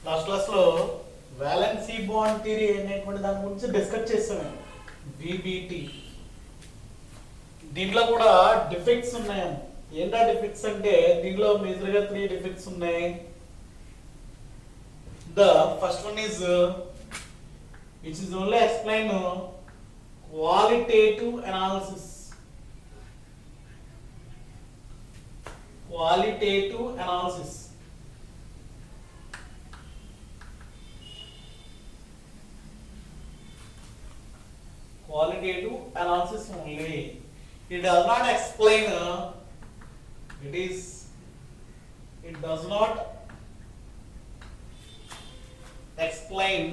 Last క్లాస్లో valency bond theory అనేటువంటి దాని గురించి డిస్కస్ చేస్తాను. విబిటి దీంట్లో కూడా డిఫెక్ట్స్ ఉన్నాయి. ఏంటా డిఫెక్ట్స్ అంటే దీంట్లో మేజర్గా 3 డిఫెక్ట్స్ ఉన్నాయి. The first one is which is only explain qualitative analysis. Qualitative analysis. Qualitative analysis only. It does not explain. It does not explain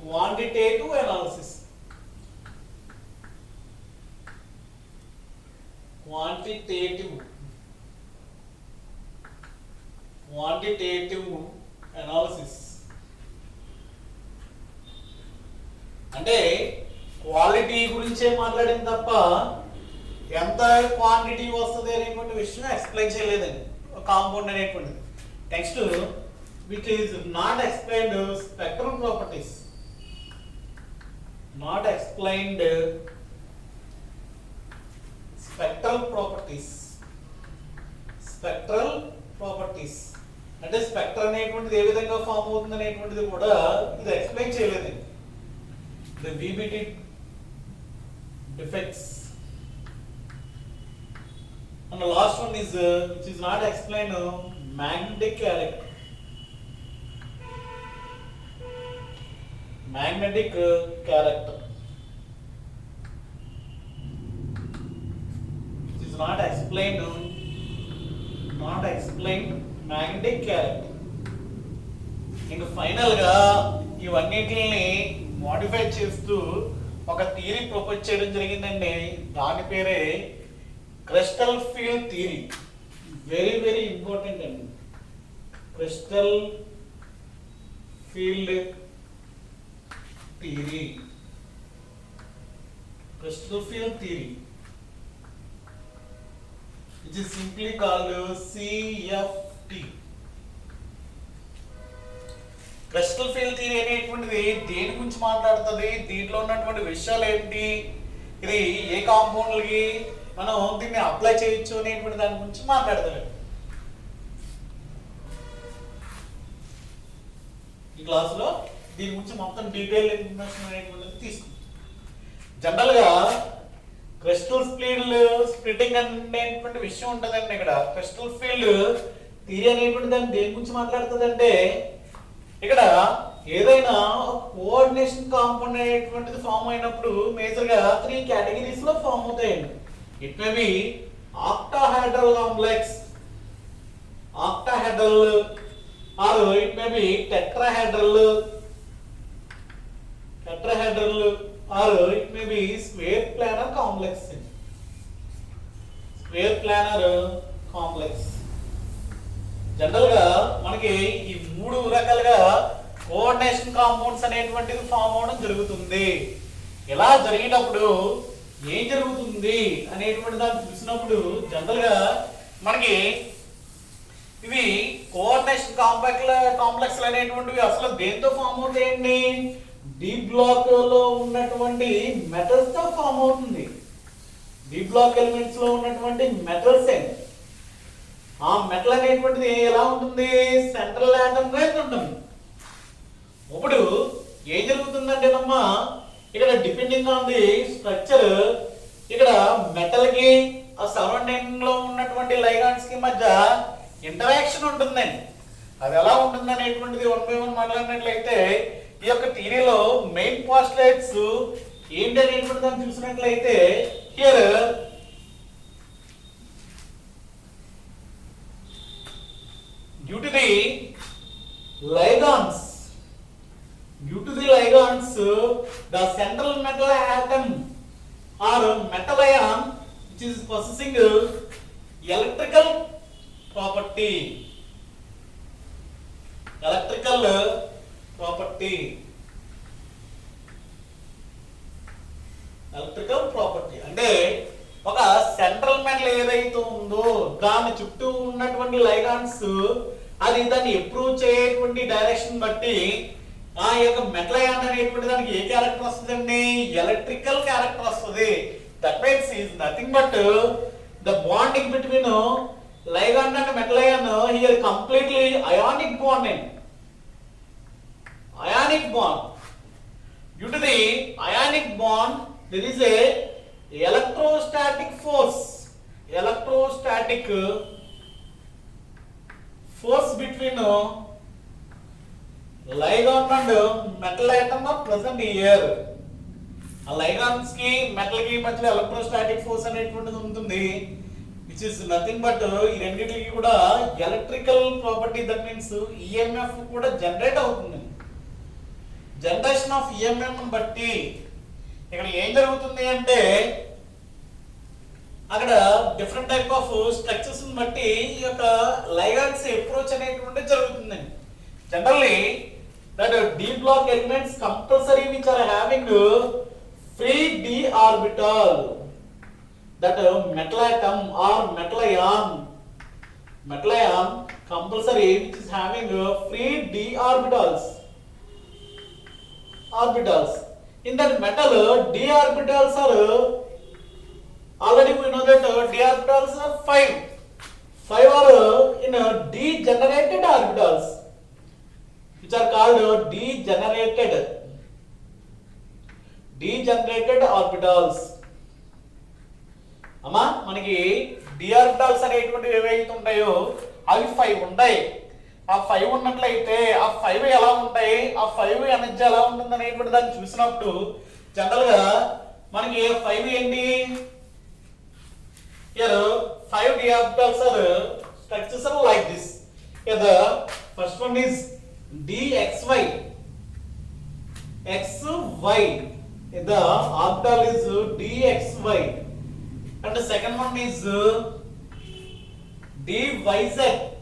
quantitative analysis. Quantitative analysis అంటే quality గురించే మాట్లాడింది తప్ప ఎంత క్వాంటిటీ వస్తుంది అనేటువంటి విషయం ఎక్స్ప్లెయిన్ చేయలేదండి. కాంపౌండ్ అనేటువంటిది. Next which is not explained spectral properties. Not explained spectral properties. Spectral properties అంటే స్పెక్ట్రమ్ అనేటువంటిది ఏ విధంగా ఫామ్ అవుతుంది అనేటువంటిది కూడా ఇది ఎక్స్ప్లెయిన్ చేయలేదు. The VBT defects. And the last one is which is not explained magnetic character. Magnetic character. Which is not explained magnetic character. ఇంకా final గా ఇవన్నిటిని మోడిఫై చేస్తూ ఒక థియరీ ప్రపోజ్ చేయడం జరిగిందండి. దాని పేరే crystal field theory. Very very important అండి. Crystal field theory. Crystal field theory, which is simply called CFT. Crystal field theory అనేటువంటిది దేని గురించి మాట్లాడుతుంది, దీంట్లో ఉన్నటువంటి విషయాలు ఏంటి, ఇది ఏ కాంపౌండ్లకి మనం దీన్ని అప్లై చేయొచ్చు అనేటువంటి దాని గురించి మాట్లాడతారు. ఈ క్లాసులో దీని గురించి మొత్తం డీటెయిల్ ఇన్ఫర్మేషన్ అనేటువంటిది తీసుకుంటాం. జనరల్ గా క్రిస్టల్ ఫీల్డ్ స్ప్లిట్టింగ్ అనేటువంటి విషయం ఉంటుందండి. ఇక్కడ క్రిస్టల్ ఫీల్డ్ థియరీ అనేటువంటి దాన్ని దేని గురించి మాట్లాడుతుంది అంటే ఇక్కడ ఏదైనా కోఆర్డినేషన్ కాంపౌండ్ అనేటువంటిది ఫామ్ అయినప్పుడు మేజర్ గా 3 కేటగిరీస్ లో ఫామ్ అవుతాయండి. It may be octahedral complex, octahedral, or it may be tetrahedral, or it may be square planar complex. Square planar complex. General గా మనకి ఈ 3 రకాలుగా కోఆర్డినేషన్ కాంపౌండ్స్ అనేటువంటిది ఫామ్ అవడం జరుగుతుంది. ఇలా జరిగేటప్పుడు ఏం జరుగుతుంది అనేటువంటి దాన్ని చూసినప్పుడు జనరల్ గా మనకి ఇవి కోఆర్డినేషన్ కాంప్లెక్స్ అనేటువంటివి అసలు దేంతో ఫామ్ అవుతాయండి? డి బ్లాక్ లో ఉన్నటువంటి మెటల్స్ తో ఫామ్ అవుతుంది. డి బ్లాక్ ఎలిమెంట్స్ లో ఉన్నటువంటి మెటల్స్ ఏంటి? ఆ మెటల్ అనేటువంటిది ఎలా ఉంటుంది? సెంట్రల్ ఆటమ్ గా ఉంటుంది. ఇప్పుడు ఏం జరుగుతుందంటేనమ్మా ఇక్కడ డిపెండింగ్ ఆన్ ది స్ట్రక్చర్ ఇక్కడ మెటల్ కి ఆ సరౌండింగ్ లో ఉన్నటువంటి లైగాండ్స్ కి మధ్య ఇంటరాక్షన్ ఉంటుందండి. అది ఎలా ఉంటుంది అనేటువంటిది 1 by 1 మాట్లాడినట్లయితే ఈ యొక్క థియరీలో మెయిన్ పోస్టులేట్స్ ఏంటి అనేటువంటి దాన్ని చూసినట్లయితే here due to the ligands the central metal atom or metal ion which is possessing electrical property. Electrical property అంటే ఒక సెంట్రల్ మెటల్ ఏదైతే ఉందో దాని చుట్టూ ఉన్నటువంటి లైగాన్స్ అది దాన్ని ఇంప్రూవ్ చేయటువంటి డైరెక్షన్ బట్టి ఆ యొక్క మెటల్ అయాన్ అనేటువంటి దానికి ఏ క్యారెక్టర్ వస్తుందండి, ఎలక్ట్రికల్ క్యారెక్టర్ వస్తుంది. That means is nothing but the bonding between ligand and metal ion here completely ionic bonding. Ionic bond. Due to the ionic bond, there is a electrostatic force. Electrostatic force between ligand and metal atom are present here. ఆ ligands కి metal కి మధ్య electrostatic force అనేటువంటిది ఉంటుంది, which is nothing but ఈ రెండింటికి కూడా electrical property, that means EMF కూడా జనరేట్ అవుతుంది. జనరేషన్ ఆఫ్ ఈఎంఎఫ్ బట్టి ఇక్కడ ఏం జరుగుతుంది అంటే అక్కడ డిఫరెంట్ టైప్ ఆఫ్ స్ట్రక్చర్స్ బట్టి ఈ యొక్క లైగాండ్స్ అప్రోచ్ అనేటువంటి జరుగుతుంది. Generally that d block elements compulsory which are having free d orbital, that metal atom or metal ion compulsory which is having free d orbitals. In that metal, d orbitals are already we know that d orbitals are 5 are in degenerated orbitals, which are called degenerated orbitals. అమ్మా మనకి d orbitals అనేటువంటివి ఏవైతే ఉంటాయో అవి 5 ఉంటాయి. ఆ 5 ఉన్నట్లయితే ఆ 5 ఎలా ఉంటాయి, ఆ 5 ఎనర్జీ ఎలా ఉంటుంది అనేటువంటి దాన్ని చూసినప్పుడు జనరల్ గా మనకి 5 ఏంటి, here 5 d orbitals are structures are like this. Here the first one is dxy, xy, the orbital is dxy, and the second one is dyz,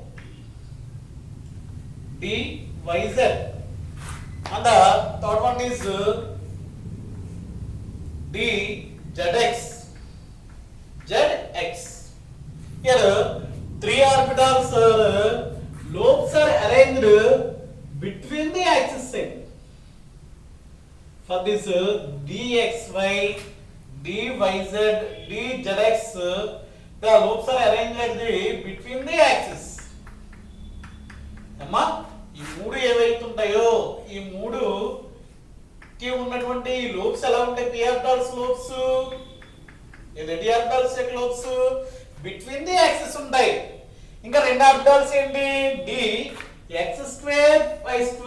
and the third one is zx. Here 3 orbitals lobes are arranged between the axis side. For this dxy, dyz, dzx, the lobes are arranged between the axis. అమ్మా ఈ మూడు ఏవైతే ఉంటాయో ఈ మూడు కి ఉన్నటువంటి lobes ఎలా ఉంటాయి, p orbitals lobes, d orbitals యొక్క లోబ్స్ బిట్వీన్ ది యాక్సిస్ ఉంటాయి. ఇంకా రెండు ఆర్బిటాల్స్ ఏంటి, d x2 y2,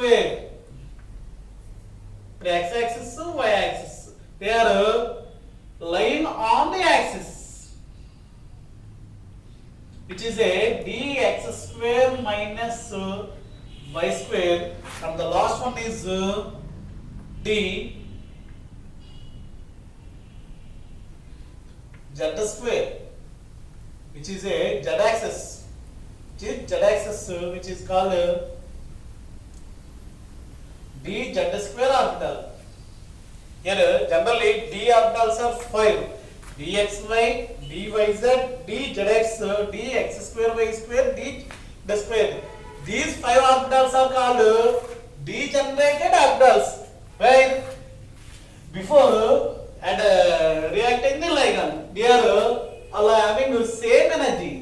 x axis y axis, they are lying on the axis, which is a dx2 minus y2, and the last one is d z2, which is a z axis, which is called dz2 orbital. Here generally d orbitals are 5, dxy, dyz, dzx, dx2 y2, dz2. These 5 orbitals are called degenerated orbitals, where before and reacting the ligand they are all having the same energy.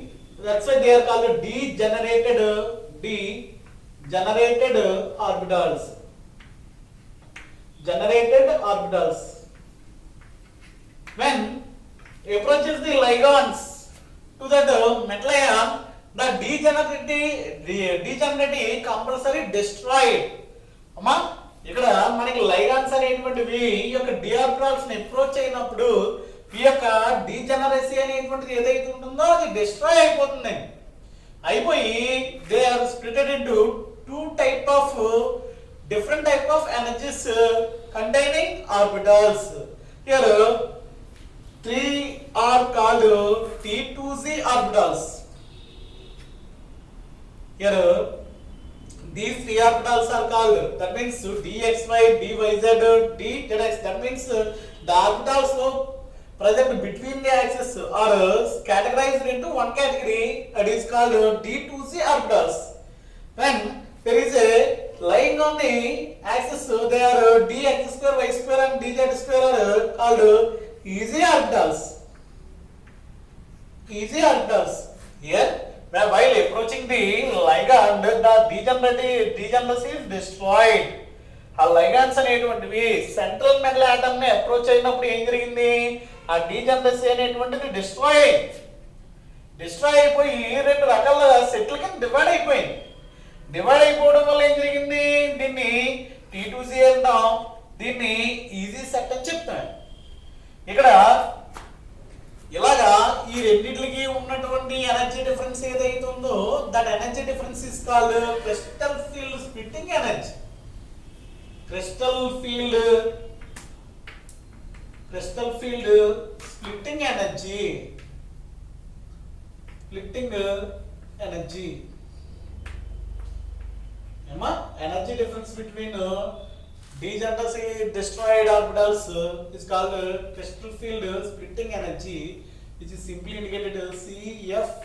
That's why they are called degenerated orbitals. Generated orbitals. When approaches the ligands to that metal ion, the degenerative compulsory destroyed. అమ్మా ఇక్కడ మనకి ligands అనేటువంటివి ఈ యొక్క d orbitals ని approach అయినప్పుడు ఈ యొక్క డీజెనరసీ అనేటువంటిది ఏదైతే ఉంటుందో అది డిస్ట్రాయ్ అయిపోతుంది. అయిపోయి they are splitted into different type of energies containing orbitals. Here 3 are called T2z orbitals. Here these 3 orbitals are called, that means dxy, dyz, dzx. That means the orbitals present between the axes are categorized into one category, that is called D2z orbitals. When there is a lying on the axis, they are dx square, y square and dz square are called easy orbitals. Easy orbitals. Here, while approaching the ligand, the degeneracy is destroyed. ఆ ligands అనేటువంటివి central metal atom ని approach అయినప్పుడు ఏం జరిగింది, ఆ degeneracy అనేటువంటిది destroy అయిపోయి రెండు రకాల సెట్ల కింద డివైడ్ అయిపోయింది. డివైడ్ అయిపోవడం వల్ల ఏం జరిగింది, దీన్ని T2C అంటాం, దీన్ని ఈజీ సెట్ అని చెప్తాం. ఇక్కడ ఇలాగా ఈ రెండింటికి ఉన్నటువంటి ఎనర్జీ డిఫరెన్స్ ఏదైతే ఉందో that energy difference is called crystal field splitting energy. Crystal field splitting energy. Energy difference between degeneracy destroyed orbitals is called crystal field splitting energy, which is simply indicated CFSE.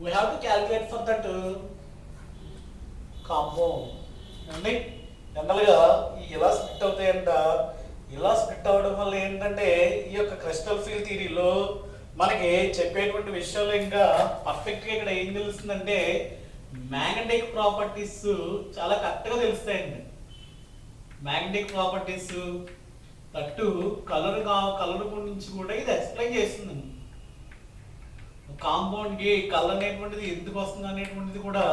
We have to calculate for that compound. And general గా ఇలా split అవుతాయంట. ఇలా split అవడం వల్ల ఏంటంటే ఈ యొక్క crystal field థియరీలో మనకి చెప్పేటువంటి విషయాలు ఇంకా పర్ఫెక్ట్ గా ఇక్కడ ఏం తెలుస్తుందంటే మ్యాగ్నెటిక్ ప్రాపర్టీస్ చాలా కరెక్ట్ గా తెలుస్తాయండి. మ్యాగ్నెటిక్ ప్రాపర్టీస్ తట్టు కలర్ గురించి కూడా ఇది ఎక్స్ప్లెయిన్ చేస్తుందండి. కాంపౌండ్ కి కలర్ అనేటువంటిది ఎందుకు వస్తుంది అనేటువంటిది కూడా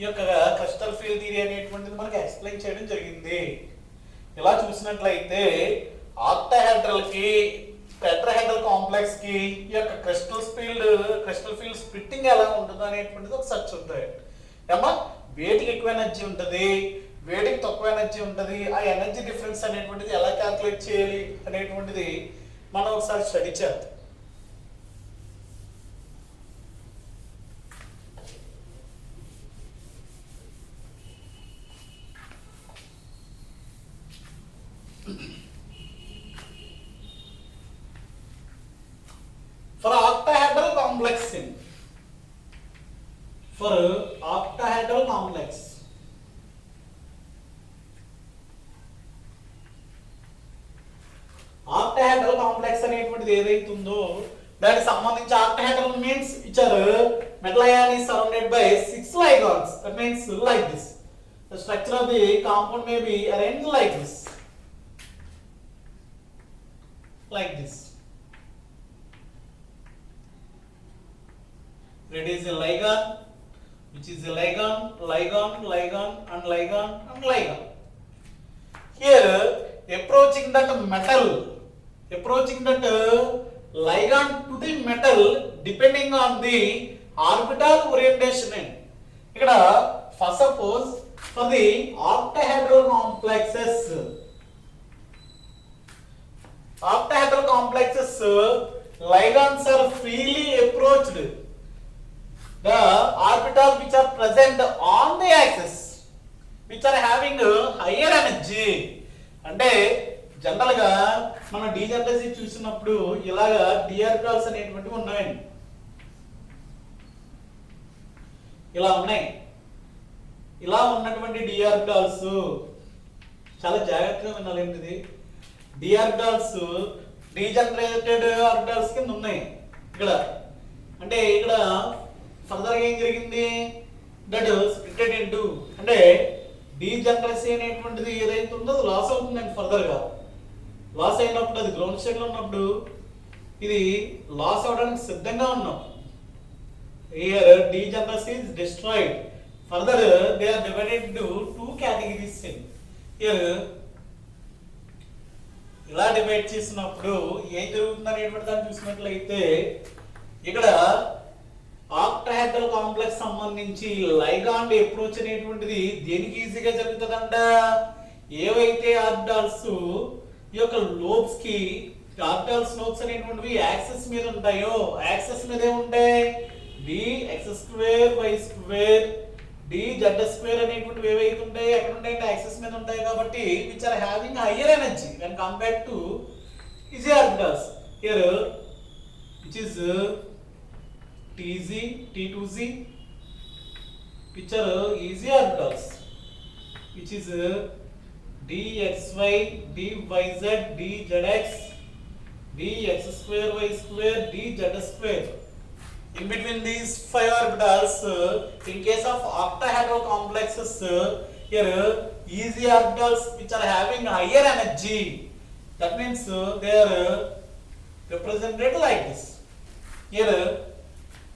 ఈ యొక్క క్రిస్టల్ ఫీల్డ్ థియరీ అనేటువంటిది మనకి ఎక్స్ప్లెయిన్ చేయడం జరిగింది. ఇలా చూసినట్లయితే ఆక్టాహెడ్రల్ కి టెట్రాహెడ్రల్ కాంప్లెక్స్ కి ఈ యొక్క క్రిస్టల్ ఫీల్డ్ స్ప్లిట్టింగ్ ఎలా ఉంటుంది అనేటువంటిది ఒకసారి చూద్దాం. ఏమా వేటికి ఎక్కువ ఎనర్జీ ఉంటుంది, వేటికి తక్కువ ఎనర్జీ ఉంటుంది, ఆ ఎనర్జీ డిఫరెన్స్ అనేటువంటిది ఎలా క్యాల్కులేట్ చేయాలి అనేటువంటిది మనం ఒకసారి స్టడీ చేద్దాం. For octahedral complex, octahedral complex అనేటువంటిది ఏదైతే ఉందో దానికి సంబంధించి octahedral means which are metal ion is surrounded by 6 ligons. That means like this. The structure of the compound may be arranged like this. It is a ligand, which is a ligand and ligand. Here, approaching that ligand to the metal, depending on the orbital orientation. Here, first suppose for the octahedral complexes, ligands are freely approached. The orbitals which are present on the axis, which are having higher energy. అంటే general గా మనం degeneracy చూసినప్పుడు ఇలాగా D orbitals అనేటువంటివి ఉన్నాయండి. ఇలా ఉన్నాయి. ఇలా ఉన్నటువంటి డి ఆర్బిటాల్స్ చాలా జాగ్రత్తగా వినాలండి. ఇది డి ఆర్బిటాల్స్ డీజనరేటెడ్ ఆర్బిటాల్స్ కింద ఉన్నాయి. ఇక్కడ అంటే ఇక్కడ ఫర్దర్ గా ఏం జరిగింది, దట్ స్ప్లిటెడ్ ఇంటూ అంటే డీజనరసీ అనేటువంటిది ఏదైతే ఉందో అది లాస్ అవుతుందండి. ఫర్దర్ గా లాస్ అయినప్పుడు అది గ్రౌండ్ స్టేట్ లో ఉన్నప్పుడు ఇది లాస్ అవడానికి సిద్ధంగా ఉన్నప్పుడు here degeneracy is destroyed. Further they are divided into 2 categories. Here ఇలా డివైడ్ చేసినప్పుడు ఏం జరుగుతుంది అనేటువంటి దాన్ని చూసినట్లయితే ఇక్కడ ఆక్టాహెడ్రల్ కాంప్లెక్స్ సంబంధించి లైగాండ్ అప్రోచ్ అనేటువంటిది దేనికి ఈజీగా జరుగుతుందంట, ఏవైతే ఆర్బిటాల్స్ ఈ యొక్క లోబ్స్ కి ఆర్బిటాల్స్ లోబ్స్ అనేటువంటివి యాక్సిస్ మీద ఉంటాయో, యాక్సిస్ మీద ఏముంటాయి dx² y² dz² అనేటువంటివి ఏవైతే ఉంటాయి ఎక్కడ ఉంటాయంటే యాక్సిస్ మీద ఉంటాయి. కాబట్టి which are having higher energy when compare to e g orbitals. Here which is Tz, T2z, which are easy orbitals, which is dxy, dyz, dzx, dx square y square, dz square. In between these 5 orbitals, in case of octahedral complexes, here easy orbitals which are having higher energy, that means they are represented like this. Here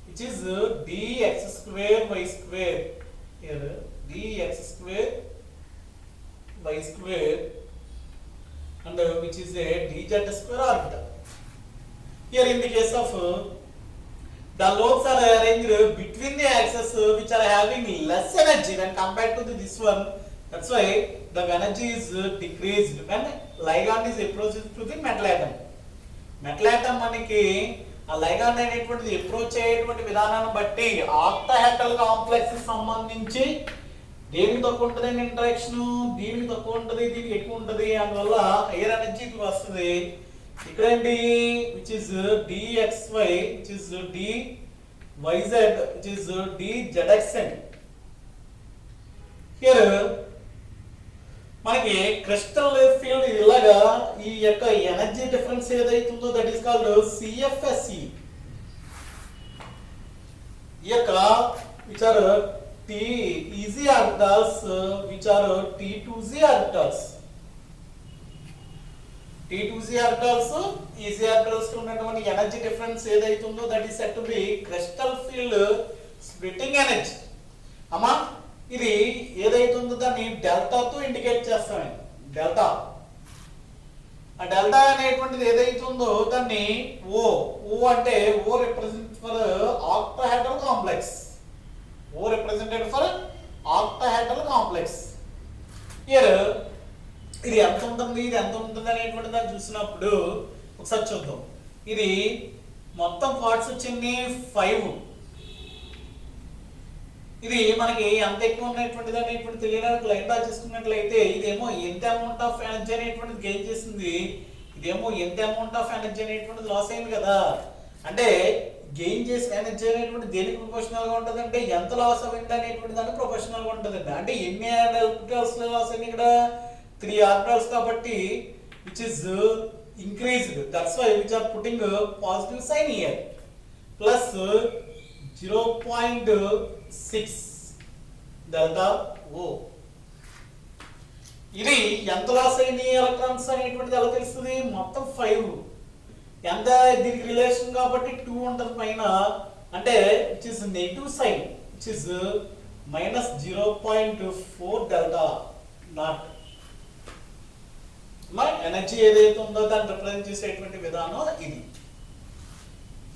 which is dx square y square, here dx square y square, and which is a dz square orbital. Here in the case of the lobes are arranged between the axes which are having less energy when compared to this one. That's why the energy is decreased when ligand is approached to the metal atom. Metal atom మనకి ఆ ligand అనేటువంటిది approach అయ్యేటువంటి విధానాన్ని బట్టి octahedral complex సంబంధించి దేనికి తక్కువ ఉంటుంది ఇంటరాక్షన్, దీనికి తక్కువ ఉంటుంది, దీనికి ఎక్కువ ఉంటుంది, అందువల్ల హైయర్ ఎనర్జీ వస్తుంది. ఇక్కడ ఏంటి which is dxy, which is dyz, which is dzxn. Here మనకి క్రిస్టల్ ఫీల్డ్ ఇలాగా ఈ యొక్క ఎనర్జీ డిఫరెన్స్ ఏదైతుందో దట్ ఈస్ కాల్డ్ CFSE. ఈ యొక్క which are Tez orbitals, which are T2z orbitals. T2z orbitals, easy orbitals కి ఉన్నటువంటి ఎనర్జీ డిఫరెన్స్ ఏదైతుందో that is set to be crystal field splitting energy. అమ్మా ఇది ఏదైతుందో దాన్ని డెల్టాతో ఇండికేట్ చేస్తాను. డెల్టా, ఆ డెల్టా అనేటువంటిది ఏదైతుందో దాన్ని ఓ అంటే O represent for octahedral complex. O represented for octahedral complex. Here ఇది ఎంత ఉంటుంది, ఇది ఎంత ఉంటుంది అనేటువంటి దాన్ని చూసినప్పుడు ఒకసారి చూద్దాం. ఇది మొత్తం పార్ట్స్ వచ్చింది 5. ఇది మనకి ఎంత ఎక్కువ ఉన్నటువంటిది అనేటువంటి తెలియడానికి లైన్ డ్రా చేసుకున్నట్లయితే ఇదేమో ఎంత అమౌంట్ ఆఫ్ ఎనర్జీ అనేటువంటిది గెయిన్ చేసింది, ఇదేమో ఎంత అమౌంట్ ఆఫ్ ఎనర్జీ అనేటువంటిది లాస్ అయింది కదా. అంటే గెయిన్ చేసిన ఎనర్జీ అనేటువంటి దేనికి ప్రొపోర్షనల్ గా ఉంటుంది అంటే ఎంత లాస్ అయింది అనేటువంటి దానికి ప్రొపోర్షనల్ గా ఉంటుందండి. అంటే ఎన్ని ఆర్బిటల్స్ లాస్ అయింది, ఇక్కడ 3 ఆర్బిటల్స్ కాబట్టి which is increased. That's why which are putting a positive sign here. Plus 0.6 delta O. ఇది ఎంత లాస్ అయింది ఎలక్ట్రాన్స్ అనేటువంటిది ఎలా తెలుస్తుంది, మొత్తం 5. ఎంత దీనికి రిలేషన్ కాబట్టి 2 ఉంటుంది పైన, అంటే which is negative sign, which is minus 0.4 delta naught. మా ఎనర్జీ ఏదైతే ఉందో దాన్ని రిప్రజెంట్ చేసేటువంటి విధానం ఇది.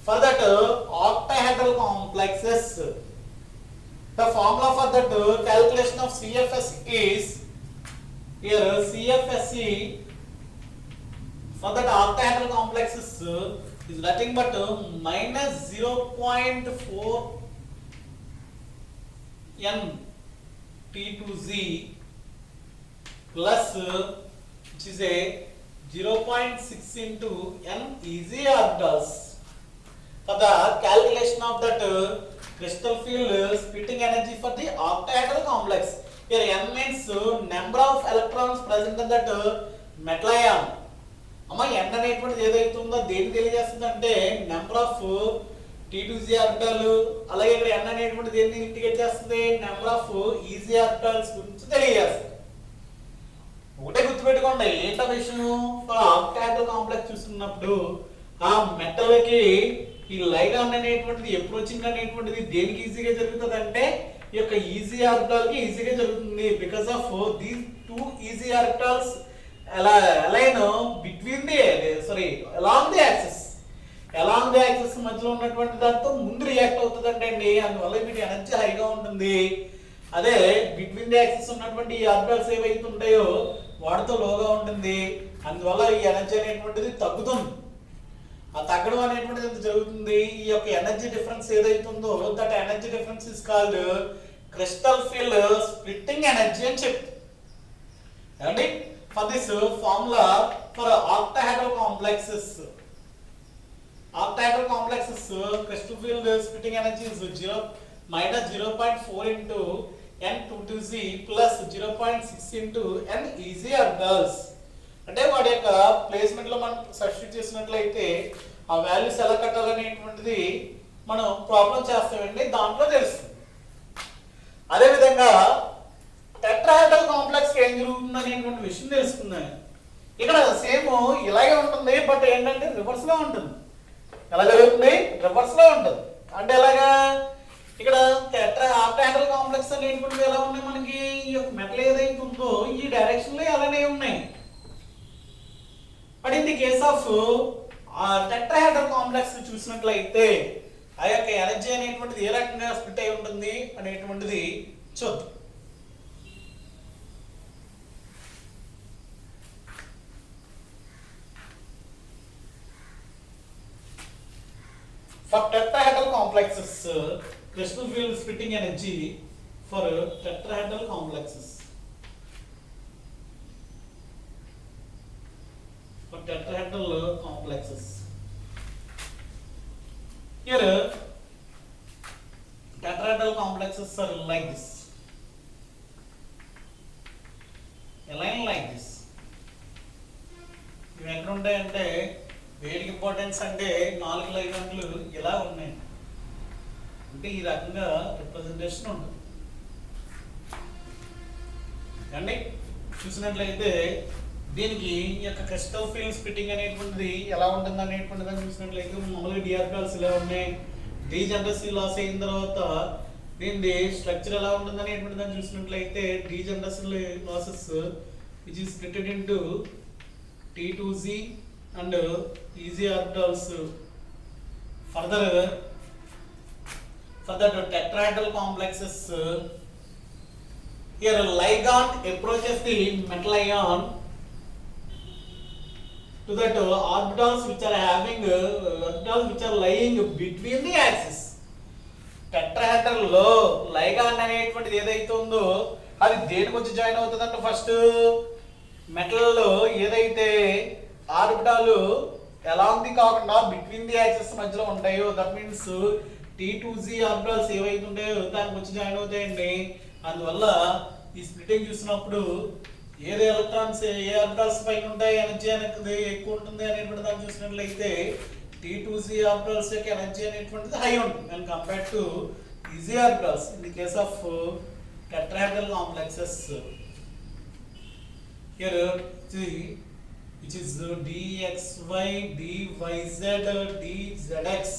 For that octahedral complexes, the formula for that calculation of CFS is here CFSE for that octahedral complexes is nothing but minus 0.4 n T2z plus which is a 0.6 into n easy orbitals for the calculation of that crystal field splitting energy for the octahedral complex. Here n means number of electrons present in that metal ion. అమ్మ n అనేటువంటిది ఏదైతే ఉందో దేనికి తెలియజేస్తుంది అంటే number of T2z orbital, అలాగే ఇక్కడ n అనేటువంటిది దేన్ని ఇండికేట్ చేస్తుంది, నెంబర్ ఆఫ్ ఈజీ ఆర్బిటాల్స్ గురించి తెలియజేస్తుంది. ఒకటే గుర్తుపెట్టుకోండి ఏంటో విషయం, ఆక్టాహెడ్రల్ కాంప్లెక్స్ చూస్తున్నప్పుడు ఆ మెటల్ కి ఈ లైగాండ్ అనేటువంటిది అప్రోచింగ్ అనేటువంటిది దేనికి ఈజీగా జరుగుతుంది అంటే ఈ యొక్క ఈజీ ఆర్బిటాల్ కి ఈజీగా జరుగుతుంది. Because of these 2 easy orbitals align between the along the axis, along the axis మధ్యలో ఉన్నటువంటి దాంతో ముందు రియాక్ట్ అవుతుంది అండి. అందువల్ల మీకు ఎనర్జీ హైగా ఉంటుంది. అదే బిట్వీన్ ది యాక్సిస్ ఉన్నటువంటి ఈ ఆర్బిటాల్స్ ఏవైతే ఉంటాయో వాటితో లోగా ఉంటుంది. అందువల్ల ఈ ఎనర్జీ అనేటువంటిది తగ్గుతుంది. ఆ తగ్గడం అనేటువంటిది ఎంత జరుగుతుంది, ఈ యొక్క ఎనర్జీ డిఫరెన్స్ ఏదైతుందో that energy difference is called crystal field splitting energy అని చెప్తుంది. అండి for this formula for octahedral complexes crystal field splitting energy is 0 minus 0.4 into n22z plus 0.6 into n easy orbitals. అంటే వాటి యొక్క ప్లేస్మెంట్ లో మనం substitute చేసినట్లయితే ఆ వాల్యూస్ ఎలా కట్టాలనేటువంటిది మనం ప్రాబ్లం చేస్తామండి, దాంట్లో తెలుస్తుంది. అదేవిధంగా టెట్రాహెడ్రల్ కాంప్లెక్స్ ఏం జరుగుతుంది అనేటువంటి విషయం తెలుసుకుందాం. ఇక్కడ సేమ్ ఇలాగే ఉంటుంది, బట్ ఏంటంటే రివర్స్ లో ఉంటుంది. ఎలా జరుగుతుంది? రివర్స్ లో ఉంటుంది. అంటే ఎలాగా? ఇక్కడ ఆక్టాహెడ్రల్ కాంప్లెక్స్ అనేటువంటివి ఎలా ఉన్నాయి, మనకి ఈ యొక్క మెటల్ ఏదైతే ఉందో ఈ డైరెక్షన్ లో అలానే ఉన్నాయి. But in the case of tetrahedral complex చూసినట్లయితే ఆ యొక్క ఎనర్జీ అనేటువంటిది ఏ రకంగా స్ప్లిట్ అయి ఉంటుంది అనేటువంటిది చూద్దాం. For tetrahedral complexes, crystal field splitting energy for tetrahedral complexes. For tetrahedral complexes. Here, tetrahedral complexes are like this. A line like this. ఇవి ఎక్కడ ఉంటాయంటే వేడికి ఇంపార్టెన్స్ అంటే 4 లైన్లు ఇలా ఉన్నాయి. అంటే ఈ రకంగా రిప్రజెంటేషన్ ఉంటుంది. అండి చూసినట్లయితే దీనికి ఈ యొక్క క్రిస్టల్ ఫీల్డ్ స్ప్లిట్టింగ్ అనేటువంటిది ఎలా ఉంటుంది అనేటువంటిది చూసినట్లయితే మామూలుగా డిఆర్పిఎల్స్ ఇలా ఉన్నాయి. డీజనరసీ లాస్ అయిన తర్వాత దీని స్ట్రక్చర్ ఎలా ఉంటుంది అనేటువంటి దాన్ని చూసినట్లయితే degeneracy losses which is splitted into T2Z and easy orbitals. Further for the tetrahedral complexes, here ligand approaches the metal ion to that orbitals which are having orbitals which are lying between the axis. Tetrahedral లో ligand అనేటువంటిది ఏదైతే ఉందో అది దేనికి వచ్చి join అవుతుందంటే first metal లో ఏదైతే ఆర్బిటాలు అలాంగ్ ది కాకుండా బిట్వీన్ ది యాక్సెస్ మధ్యలో ఉంటాయో దట్ మీన్స్ T2Z ఆర్బిటాల్స్ ఏవైతే ఉంటాయో దానికి వచ్చి జాయిన్ అవుతాయండి. అందువల్ల ఈ స్ప్లిటింగ్ చూసినప్పుడు ఏది ఎలక్ట్రాన్స్ ఏ ఆర్బిటాల్స్ పైన ఉంటాయి ఎనర్జీ అనేది ఎక్కువ ఉంటుంది అనేటువంటి దాన్ని చూసినట్లయితే T2Z ఆర్బిటాల్స్ యొక్క ఎనర్జీ అనేటువంటిది హై ఉంటుంది and compare to e g orbitals in the case of tetrahedral complexes. Here see which is dxy dyz dzx